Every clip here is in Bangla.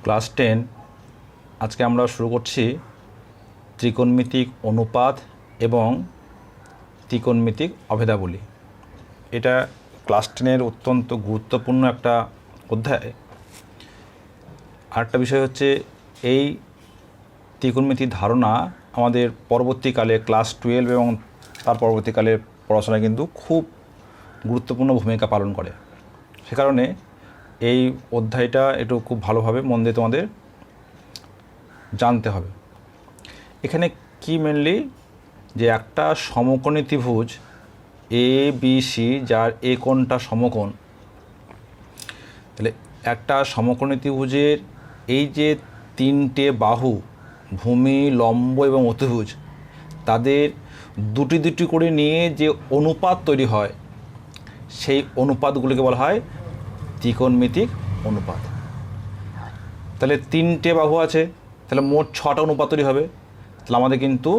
ক্লাস 10 আজকে আমরা শুরু করছি ত্রিকোণমিতিক অনুপাত এবং ত্রিকোণমিতিক অভেদাবলী। এটা ক্লাস 10-এর অত্যন্ত গুরুত্বপূর্ণ একটা অধ্যায়। আরেকটা বিষয় হচ্ছে এই ত্রিকোণমিতিক ধারণা আমাদের পরবর্তীকালে ক্লাস 12 এবং তার পরবর্তীকালে পড়াশোনায় কিন্তু খুব গুরুত্বপূর্ণ ভূমিকা পালন করে। সে কারণে এই অধ্যায়টা একটু খুব ভালোভাবে মন দিয়ে তোমাদের জানতে হবে। এখানে কি মেনলি যে একটা সমকোণী ত্রিভুজ এ বি সি যার এ কোণটা সমকোণ, তাহলে একটা সমকোণী ত্রিভুজের এই যে তিনটে বাহু ভূমি, লম্ব এবং অতিভুজ, তাদের দুটি দুটি করে নিয়ে যে অনুপাত তৈরি হয় সেই অনুপাতগুলিকে বলা হয় ত্রিকোণমিতিক অনুপাত। তাহলে তিনটে বাহু আছে, তাহলে মোট 6টা অনুপাত তৈরি হবে। তাহলে আমাদের কিন্তু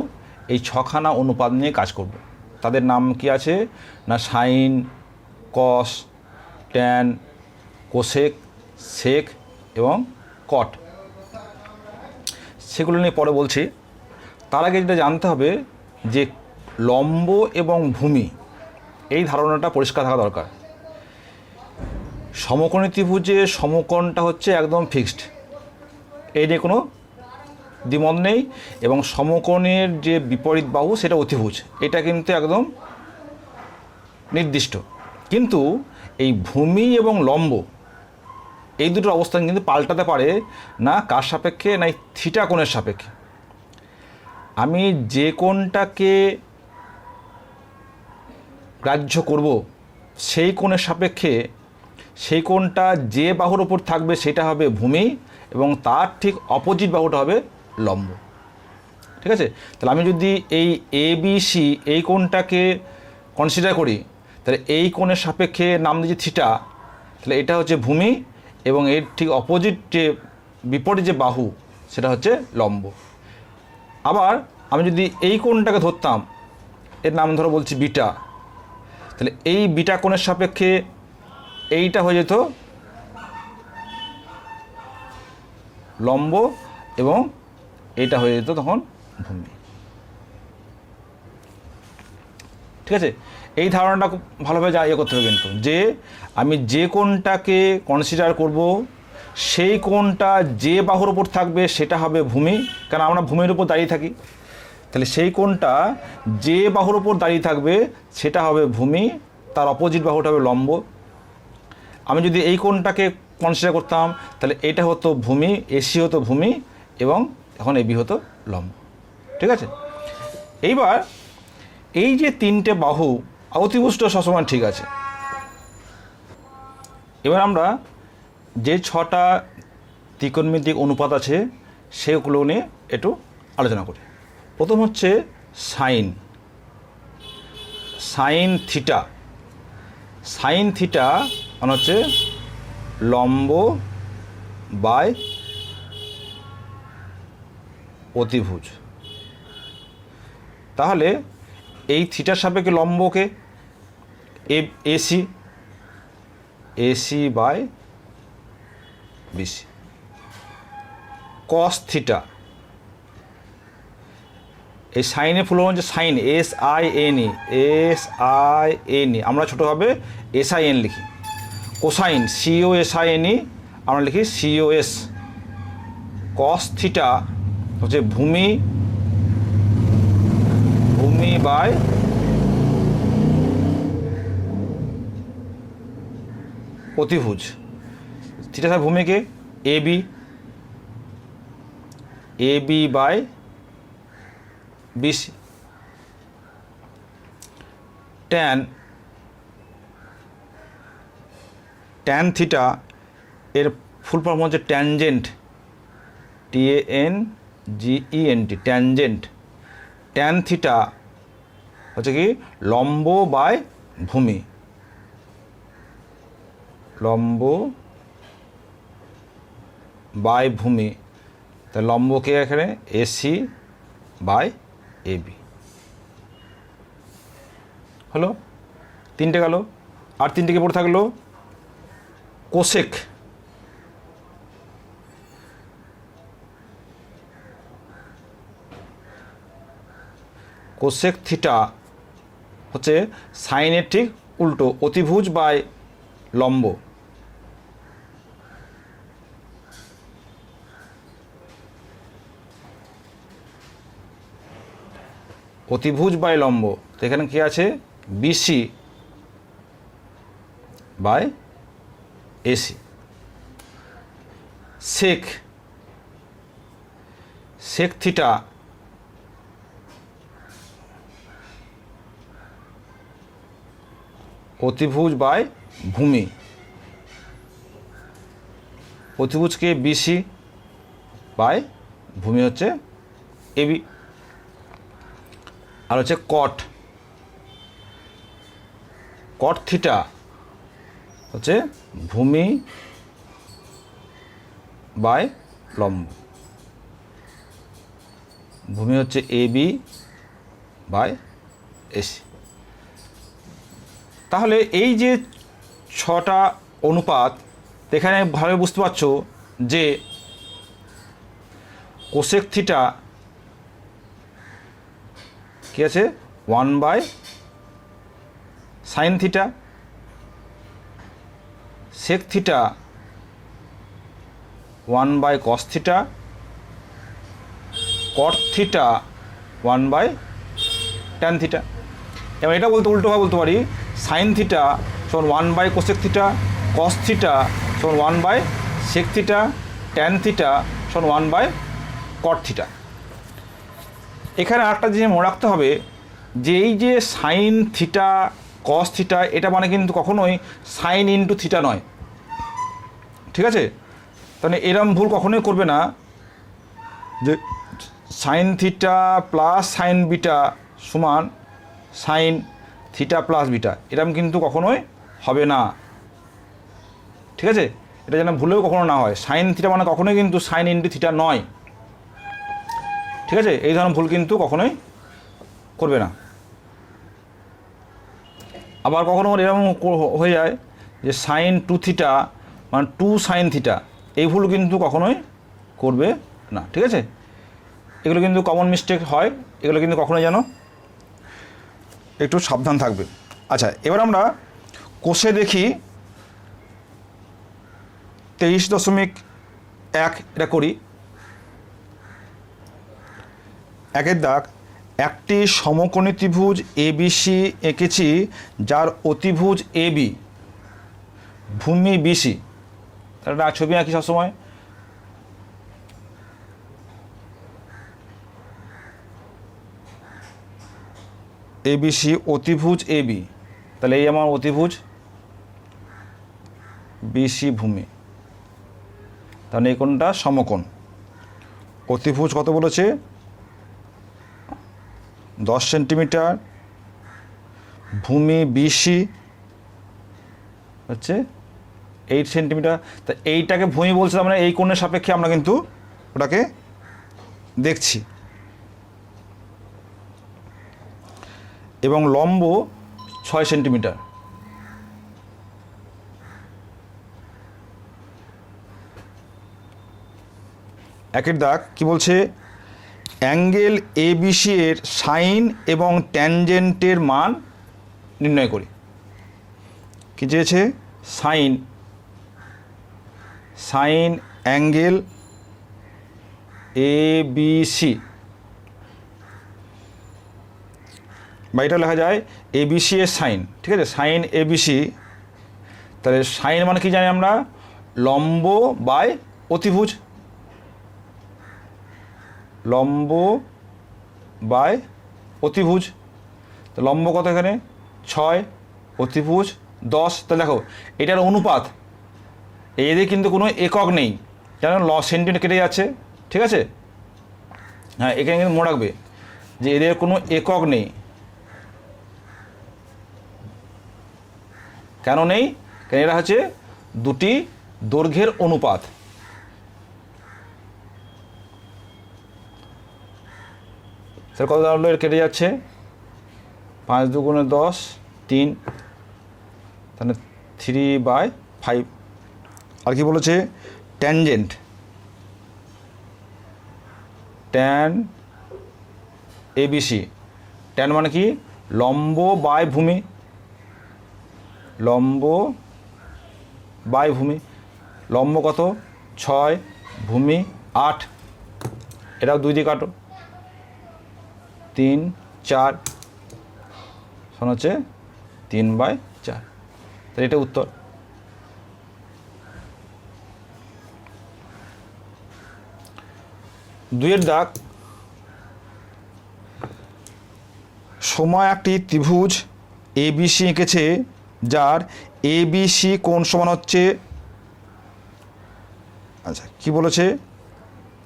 এই 6খানা অনুপাত নিয়ে কাজ করব। তাদের নাম কি আছে না সাইন, কস, ট্যান, কোসেক, সেক এবং কট। সেগুলো নিয়ে পরে বলছি। তার আগে যেটা জানতে হবে যে লম্ব এবং ভূমি, এই ধারণাটা পরিষ্কার থাকা দরকার। সমকোণী ত্রিভুজে সমকোণটা হচ্ছে একদম ফিক্সড, এই নিয়ে কোনো দ্বিমত নেই। এবং সমকোণের যে বিপরীত বাহু সেটা অতিভুজ, এটা কিন্তু একদম নির্দিষ্ট। কিন্তু এই ভূমি এবং লম্ব এই দুটোর অবস্থান কিন্তু পাল্টাতে পারে না কার সাপেক্ষে, না এই থিটা কোণের সাপেক্ষে। আমি যে কোণটাকে গ্রাহ্য করব সেই কোণের সাপেক্ষে সেই কোণটা যে বাহুর ওপর থাকবে সেটা হবে ভূমি এবং তার ঠিক অপোজিট বাহুটা হবে লম্ব। ঠিক আছে? তাহলে আমি যদি এই এ বি সি এই কোণটাকে কনসিডার করি, তাহলে এই কোণের সাপেক্ষে নাম দিয়েছি থিটা, তাহলে এটা হচ্ছে ভূমি এবং এর ঠিক অপোজিট যে বিপরীত যে বাহু সেটা হচ্ছে লম্ব। আবার আমি যদি এই কোণটাকে ধরতাম, এর নাম ধরো বলছি বিটা, তাহলে এই বিটা কোণের সাপেক্ষে এইটা হয়ে যেত লম্ব এবং এইটা হয়ে যেত তখন ভূমি। ঠিক আছে? এই ধারণাটা খুব ভালোভাবে ইয়ে করতে হবে কিন্তু, যে আমি যে কোণটাকে কনসিডার করব সেই কোণটা যে বাহুর উপর থাকবে সেটা হবে ভূমি, কারণ আমরা ভূমির উপর দাঁড়িয়ে থাকি। তাহলে সেই কোণটা যে বাহুর উপর দাঁড়িয়ে থাকবে সেটা হবে ভূমি, তার অপোজিট বাহুটা হবে লম্ব। আমি যদি এই কোণটাকে কনসিডার করতাম তাহলে এটা হতো ভূমি, এসি হতো ভূমি এবং এখন এবি হতো লম্ব। ঠিক আছে? এইবার এই যে তিনটে বাহু অতিভুজটা সবসময় ঠিক আছে। এবার আমরা যে 6টা ত্রিকোণমিতিক অনুপাত আছে সেগুলো নিয়ে একটু আলোচনা করি। প্রথম হচ্ছে sine, sine theta. Sine theta মানে হচ্ছে লম্ব বাই অতিভুজ। তাহলে এই থিটার সাপেক্ষে লম্বকে AC, AC by BC. Cos theta, এই সাইনের ফুল হচ্ছে sine, S I N E, S I N E, আমরা ছোটোভাবে এস আই এন লিখি। Cosine, C O S I N E, আমরা লিখি সিও এস। কস থিটা হচ্ছে ভূমি, ভূমি বাই অতিভুজ। থিটা স্যার ভূমিকে AB, AB by BC. Tan, tan theta এর ফুল ফর্ম হচ্ছে tangent, TANGENT, tangent. Tan theta হচ্ছে কি লম্ব বাই ভূমি, লম্ব বাই ভূমি। তা লম্বকে এখানে এসি বাই এবি হলো। তিনটে গেল, আর তিনটেকে পড়ে থাকলো কোসেক। কোসেক থিটা হচ্ছে সাইনের ঠিক উল্টো, অতিভুজ বাই লম্ব। অতিভুজ বাই লম্ব, তো এখানে কি আছে, BC by AC. Sec sec theta অতিভুজ বাই ভূমি, অতিভুজকে বিসি বাই ভূমি হচ্ছে এবি। আর হচ্ছে কট কট থিটা হচ্ছে ভূমি বাই লম্ব, ভূমি হচ্ছে এবি বাই এসি। তাহলে এই যে 6টা অনুপাত, এখানে ভালো বুঝতে পারছো যে কোসেক থিটা কি আছে 1/sin theta, sec theta 1/cos theta, cot theta 1/tan theta. এবং এটা বলতে উল্টোভাবে বলতে পারি, সাইন থিটা সমান 1/কোসেক থিটা, কস থিটা সমান 1/সেক থিটা, ট্যান থিটা সমান 1/কট থিটা। এখানে আরেকটা জিনিস মনে রাখতে হবে যে এই যে সাইন থিটা কস থিটা, এটা মানে কিন্তু কখনোই সাইন ইনটু থিটা নয়, ঠিক আছে? তাহলে এরম ভুল কখনোই করবে না যে sine theta plus sign beta সমান সাইন থিটা প্লাস বিটা, এরম কিন্তু কখনোই হবে না, ঠিক আছে? এটা যেন ভুলেও কখনো না হয়। সাইন থিটা মানে কখনোই কিন্তু সাইন ইনটু থিটা নয়, ঠিক আছে? এই ধরনের ভুল কিন্তু কখনোই করবে না। আবার কখনো এরকম হয়ে যায় যে সাইন 2 থিটা মানে 2 সাইন থিটা, এই ভুল কিন্তু কখনোই করবে না, ঠিক আছে? এগুলো কিন্তু কমন মিস্টেক হয়, এগুলো কিন্তু কখনোই যেন একটু সাবধান থাকবে। আচ্ছা, এবার আমরা কোষে দেখি 23.1 এটা করি। 1 দাগ, একটি সমকোণী ত্রিভুজ এবিসি এঁকেছি যার অতিভুজ এবি, ভূমি বিসি। একটা ছবি আঁকি সবসময়, এবিসি অতিভুজ এবি, তাহলে এই আমার অতিভুজ, বিসি ভূমি, তাহলে এই কোণটা সমকোণ। অতিভুজ কত বলেছে 10 সেন্টিমিটার, ভূমি বিসি হচ্ছে 8 সেন্টিমিটার। তা এইটাকে ভূমি বলছে, তার মানে এই কোণের সাপেক্ষে আমরা কিন্তু ওটাকে দেখছি। এবং লম্ব 6 সেন্টিমিটার। একের দাগ কি বলছে, অ্যাঙ্গেল এবিসি এর সাইন এবং ট্যানজেন্টের মান নির্ণয় করি। কি চেয়েছে, সাইন অ্যাঙ্গেল এবিসি, বা এটা লেখা যায় এবিসি এর সাইন, ঠিক আছে? সাইন এবিসি, তাহলে সাইন মানে কি জানি আমরা, লম্ব বাই অতিভুজ, লম্ব বাই অতিভুজ। তো লম্ব কত এখানে 6, অতিভুজ 10। তাহলে দেখো এটার অনুপাত, এদের কিন্তু কোনো একক নেই, কেন সেন্টিমিটার কেটে যাচ্ছে, ঠিক আছে? হ্যাঁ, এখানে কিন্তু মনে রাখবে যে এদের কোনো একক নেই। কেন নেই? কেন এরা হচ্ছে দুটি দৈর্ঘ্যের অনুপাত। স্যার কত দাঁড়ালো, এর কেটে যাচ্ছে 5 দুগুণে 10, 3, তাহলে 3/5। আর কি বলেছে, ট্যানজেন্ট, ট্যান এবিসি ট্যান মানে কি লম্ব বাই ভূমি, লম্ব বাই ভূমি। লম্ব কত 6, ভূমি 8, এটাও 2 দিয়ে কাটো, 3, 4 সমান হচ্ছে 3/4। তাহলে এটা উত্তর। দুইয়ের দাগ, সময় একটি ত্রিভুজ ABC এঁকেছে যার ABC কোণ সমান হচ্ছে, আচ্ছা কি বলেছে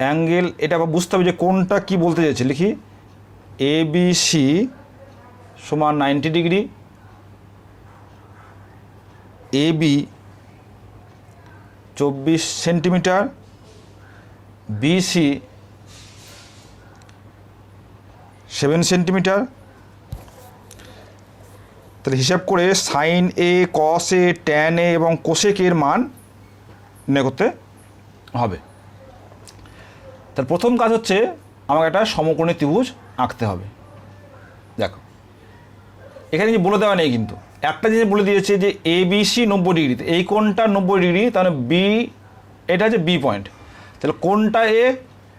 অ্যাঙ্গেল, এটা আবার বুঝতে হবে যে কোনটা কি বলতে চাইছে। লিখি ABC সমান 90 degree, AB 24 centimetre, BC 7 centimetre. তাহলে হিসাব করে sign A, cos A, tan A এবং কোসেক এর মান নির্ণয় করতে হবে। তার প্রথম কাজ হচ্ছে আমাকে একটা সমকোণী ত্রিভুজ আঁকতে হবে। দেখো এখানে যে বলে দেওয়া নেই, কিন্তু একটা জিনিস বলে দিয়েছে যে ABC 90 ডিগ্রিতে, এই কোণটা 90 ডিগ্রি, তাহলে বি, এটা হচ্ছে বি পয়েন্ট। তাহলে কোনটা এ,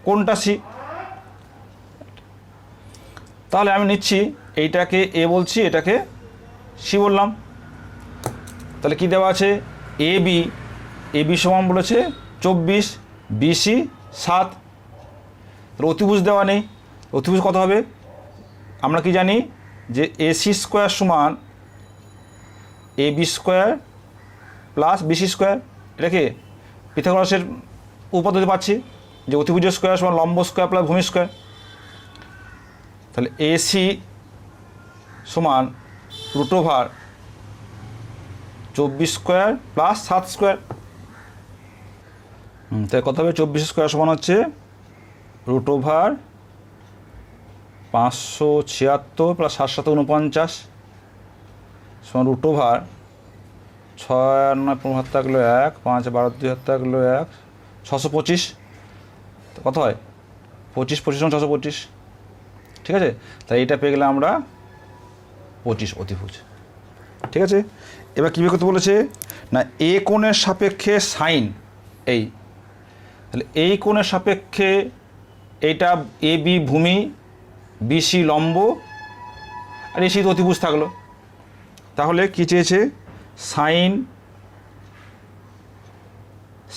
কোনটা সি। তাহলে আমি নিচ্ছি এইটাকে এ বলছি, এটাকে সি বললাম। তাহলে কি দেওয়া আছে এবি সমান বলেছে 24, BC 7। তাহলে অতিভুজ দেওয়া নেই, অতিভুজ কত হবে আমরা কি জানি যে AC স্কোয়ার সমান AB square plus BC square. এটাকে পিথাগোরাসের উপপাদ্য পাচ্ছি যে অতিভুজের স্কোয়ার সমান লম্ব স্কোয়ার প্লাস ভূমি স্কোয়ার। তাহলে AC সমান √24 স্কোয়ার প্লাস 7 স্কোয়ার। তাই কত হবে 24 স্কোয়ার সমান হচ্ছে √576 প্লাস 7 7 49 সমান √6 9 15 থাকলো 1, 5 12 2 থাকলো 1, 625। কত হয় 25 25 625। ঠিক আছে, তাই এটা পেয়ে গেলে আমরা 25 অতিভুজ। ঠিক আছে, এবার কী করতে বলেছে না এ কোণের সাপেক্ষে সাইন এই, তাহলে এই কোণের সাপেক্ষে এইটা AB ভূমি, BC লম্ব আর AC অতিভুজ থাকলো। তাহলে কি চেয়েছে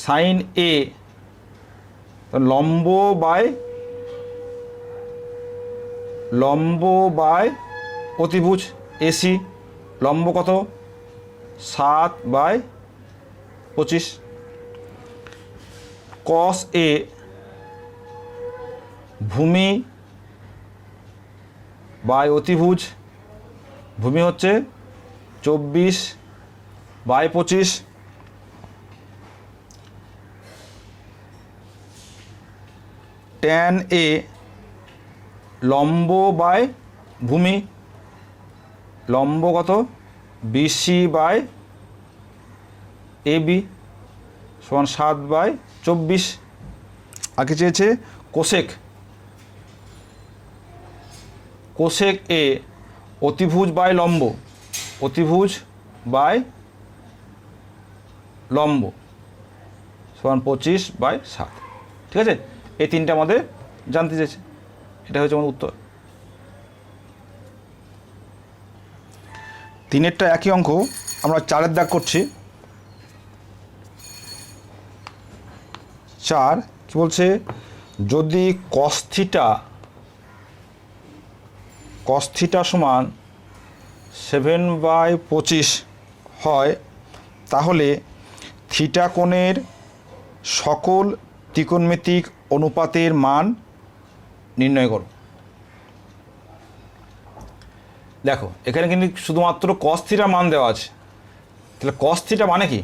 সাইন এ লম্ব বাই অতিভুজ AC, লম্ব কত 7/25। কস এ ভূমি বাই অতিভুজ, ভূমি হচ্ছে 24/25। ট্যান এ লম্ব বাই ভূমি, লম্ব কত BC বাই AB সমান 7/24। আগে চেয়েছে কোসেক এ অতিভুজ বাই লম্ব, অতিভুজ বাই লম্ব সমান 25/7। ঠিক আছে, এই তিনটা আমাদের জানতে চেয়েছে, এটা হচ্ছে আমাদের উত্তর। তিনেরটা একই অঙ্ক, আমরা 4-এর দাগ করছি। 4 কি বলছে, যদি cos থিটা সমান 7/25 হয় তাহলে থিটা কোণের সকল ত্রিকোণমিতিক অনুপাতের মান নির্ণয় করো। দেখো এখানে কিন্তু শুধুমাত্র cos থিটার মান দেওয়া আছে। তাহলে cos থিটা মানে কি,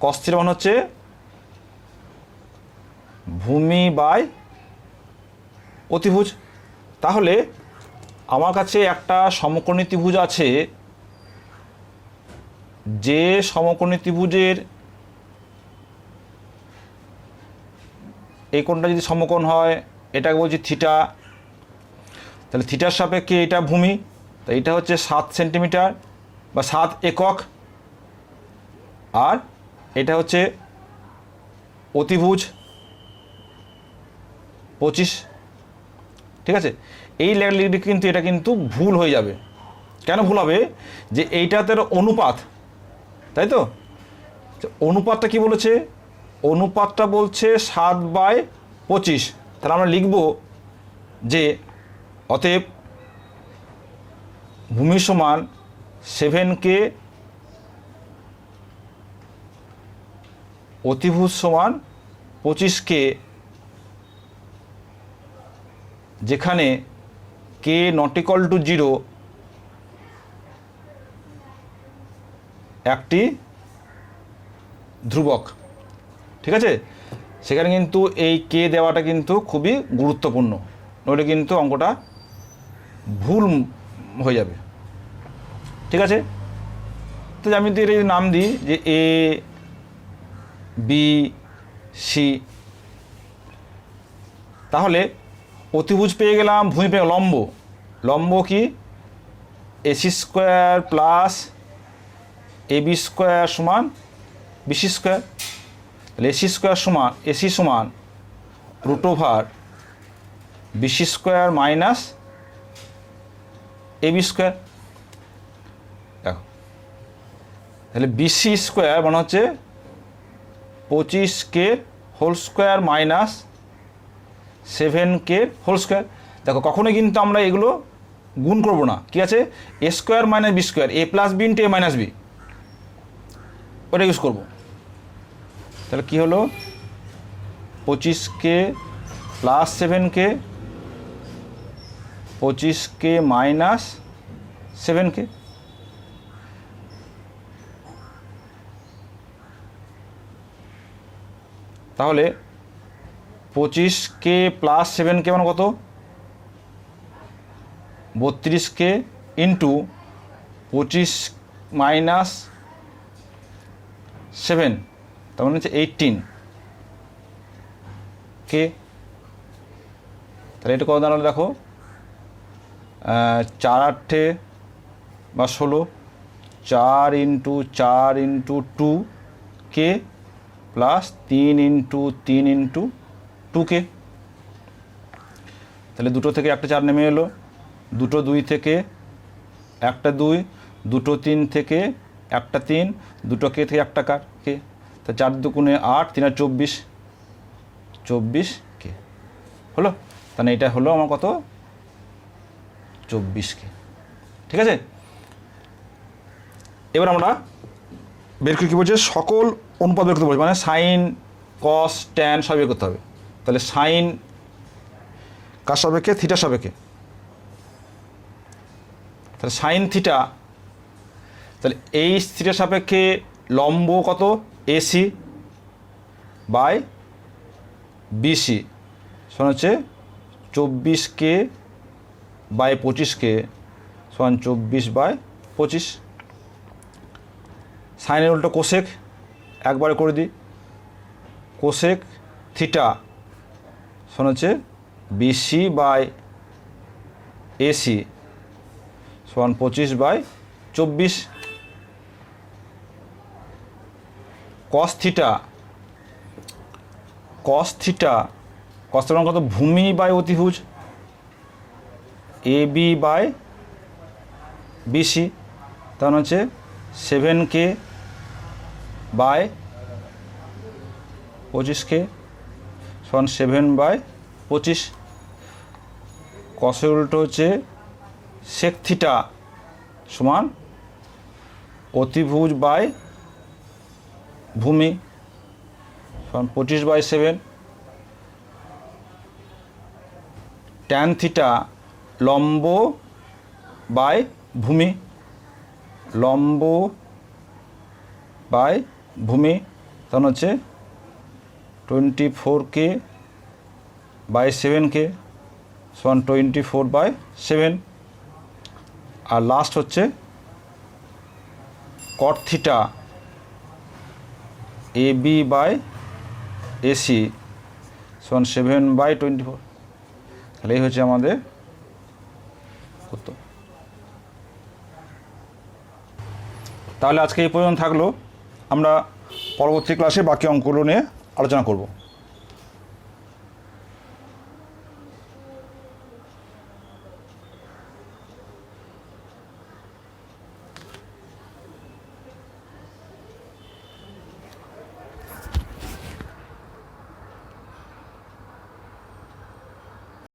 cos থিটা মানে হচ্ছে ভূমি বাই অতিভুজ। তাহলে আমার কাছে একটা সমকোণী ত্রিভুজ আছে, যে সমকোণী ত্রিভুজের এই কোণটা যদি সমকোণ হয় এটাকে বলছি থিটা, তাহলে থিটার সাপেক্ষে এটা ভূমি, তো এটা হচ্ছে 7 সেন্টিমিটার বা 7 একক, আর এটা হচ্ছে অতিভুজ 25। ঠিক আছে, এই লেখালেখি কিন্তু এটা কিন্তু ভুল হয়ে যাবে। কেন ভুল হবে? যে এইটাতে অনুপাত, তাই তো? অনুপাতটা কি বলেছে? অনুপাতটা বলছে 7/25। তাহলে আমরা লিখব যে অতএব ভূমি সমান 7K, অতিভুজ সমান 25K, যেখানে K ≠ 0 একটি ধ্রুবক। ঠিক আছে, সেখানে কিন্তু এই কে দেওয়াটা কিন্তু খুবই গুরুত্বপূর্ণ, নইলে কিন্তু অঙ্কটা ভুল হয়ে যাবে। ঠিক আছে, তো আমি তো এর নাম দিই যে এ বি সি। তাহলে অতিভুজ পেয়ে গেলাম, ভূমি পেয়ে লম্ব। লম্ব কি? AC² প্লাস AB² সমান BC²। তাহলে AC² সমান AC সমান √ BC² মাইনাস AB²। দেখো, তাহলে BC² মানে হচ্ছে 25K whole square minus 7K whole square. দেখো, কখনোই কিন্তু আমরা এগুলো গুণ করব না। কি আছে? A² minus B², A plus B into A minus B, ওটা ইউজ করব। তাহলে কী হলো? 25K plus 7K, 25K minus 7K। তাহলে 25K প্লাস 7K মানে কত? 32K ইন্টু 25 মাইনাস 7, তার মানে হচ্ছে 18K। তাহলে এটা কত দাঁড়ালো? দেখো, 4×8 বা 16, 4 into 4 into 2K plus 3 into 3 into 2K। তাহলে দুটো থেকে একটা 4 নেমে এলো, দুটো 2 থেকে একটা 2, দুটো 3 থেকে একটা 3, দুটো K থেকে একটা K। তা 4 দুগুণে 8, 3 আর 24, 24K হলো। তাহলে এটা হলো আমার কত? 24K। ঠিক আছে, এবার আমরা বের করে কী বলছে? সকল অনুপাত বের করতে বলছে, মানে সাইন, কস, ট্যান সব বের করতে হবে। তাহলে সাইন কার সাপেক্ষে? থিটার সাপেক্ষে। তাহলে সাইন থিটা, তাহলে এই থিটার সাপেক্ষে লম্ব কত? AC বাই BC সমান হচ্ছে 24K বাই 25K সমান 24/25। সাইনের উল্টো কোসেক, একবারে করে দিই। কোসেক থিটা সমান হচ্ছে BC বাই AC সমান 25/24। Cos theta, cos theta, cos theta কত? ভূমি বাই অতিভুজ, AB বাই BC, তার হচ্ছে 7K বাই 25K সমান 7/25। কসের উল্টো হচ্ছে সেক থিটা সমান অতিভুজ বাই ভূমি সমান 25/7। ট্যান থিটা লম্ব বাই ভূমি, লম্ব বাই ভূমি, তখন হচ্ছে 24K বাই 7K সমান 24/7। আর লাস্ট হচ্ছে cot theta AB by AC সমান 7/24। তাহলে এই হচ্ছে আমাদের করতো। তাহলে আজকে এই পর্যন্ত থাকলো, আমরা পরবর্তী ক্লাসে বাকি অঙ্কগুলো নিয়ে আলোচনা করব।